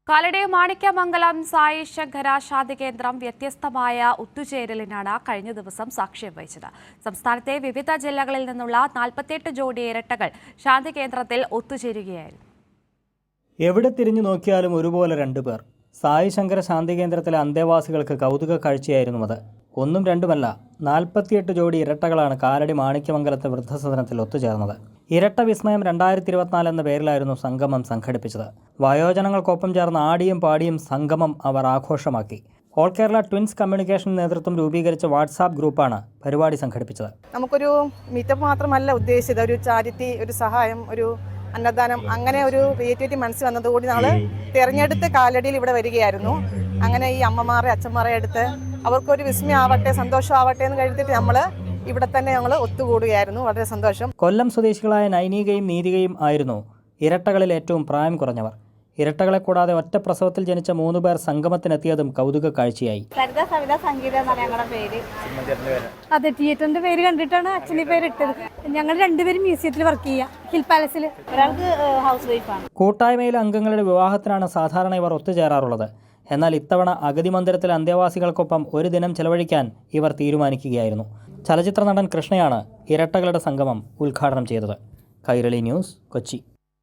കാലടി മാണിക്യമംഗലം സായി ശങ്കര ശാന്തികേന്ദ്രം വ്യത്യസ്തമായ ഒത്തുചേരലിനാണ് കഴിഞ്ഞ ദിവസം സാക്ഷ്യം വഹിച്ചത്. സംസ്ഥാനത്തെ വിവിധ ജില്ലകളിൽ നിന്നുള്ള 48 ജോഡി ഇരട്ടകൾ ശാന്തികേന്ദ്രത്തിൽ ഒത്തുചേരുകയായിരുന്നു. എവിടെ തിരിഞ്ഞു നോക്കിയാലും ഒരുപോലെ രണ്ടുപേർ. സായി ശങ്കര ശാന്തികേന്ദ്രത്തിലെ അന്തേവാസികൾക്ക് കൗതുക കാഴ്ചയായിരുന്നു അത്. ഒന്നും രണ്ടുമല്ല, 48 ജോഡി ഇരട്ടകളാണ് കാലടി മാണിക്യമംഗലത്തെ വൃദ്ധസദനത്തിൽ ഒത്തുചേർന്നത്. ഇരട്ട വിസ്മയം 2024 എന്ന പേരിലായിരുന്നു സംഗമം സംഘടിപ്പിച്ചത്. വയോജനങ്ങൾക്കൊപ്പം ചേർന്ന് ആടിയും പാടിയും സംഗമം അവർ ആഘോഷമാക്കി. ഓൾ കേരള ട്വിൻസ് കമ്മ്യൂണിക്കേഷൻ നേതൃത്വം രൂപീകരിച്ച വാട്സാപ്പ് ഗ്രൂപ്പാണ് പരിപാടി സംഘടിപ്പിച്ചത്. നമുക്കൊരു മീറ്റപ്പ് മാത്രമല്ല ഉദ്ദേശിച്ചത്, ഒരു ചാരിറ്റി, ഒരു സഹായം, ഒരു അന്നദാനം, അങ്ങനെ ഒരു ക്രിയേറ്റിവിറ്റി മനസ്സിൽ വന്നതുകൂടി നമ്മൾ തിരഞ്ഞെടുത്ത് കാലടിയിൽ ഇവിടെ വരികയായിരുന്നു. അങ്ങനെ ഈ അമ്മമാരെ അച്ഛന്മാരെ അടുത്ത് അവർക്കൊരു വിസ്മയമാവട്ടെ, സന്തോഷമാവട്ടെ എന്ന് കരുതിയിട്ട് നമ്മൾ ഇവിടെ തന്നെ ഞങ്ങൾ ഒത്തുകൂടുകയായിരുന്നു. വളരെ സന്തോഷം. കൊല്ലം സ്വദേശികളായ നൈനികയും നീതികയും ആയിരുന്നു ഇരട്ടകളിൽ ഏറ്റവും പ്രായം കുറഞ്ഞവർ. ഇരട്ടകളെ കൂടാതെ ഒറ്റ പ്രസവത്തിൽ ജനിച്ച 3 പേർ സംഗമത്തിനെത്തിയതും കൗതുക കാഴ്ചയായി. അതെ, തിയേറ്ററിന്റെ പേര് കണ്ടിട്ടാണ് അച്ഛൻ്റെ പേര് ഇട്ടത്. ഞങ്ങൾ രണ്ടുപേരും മ്യൂസിയത്തിൽ വർക്ക് ചെയ്യുക, ഹിൽ പാലസിൽ. ഒരാൾക്ക് ഹൗസ് വൈഫാണ്. കൂട്ടായ്മയിലെ അംഗങ്ങളുടെ വിവാഹത്തിനാണ് സാധാരണ ഇവർ ഒത്തുചേരാറുള്ളത്. എന്നാൽ ഇത്തവണ അഗതി മന്ദിരത്തിലെ അന്തേവാസികൾക്കൊപ്പം ഒരു ദിനം ചെലവഴിക്കാൻ ഇവർ തീരുമാനിക്കുകയായിരുന്നു. ചലച്ചിത്ര നടൻ കൃഷ്ണയാണ് ഇരട്ടകളുടെ സംഗമം ഉദ്ഘാടനം ചെയ്തത്. കൈരളി ന്യൂസ്, കൊച്ചി.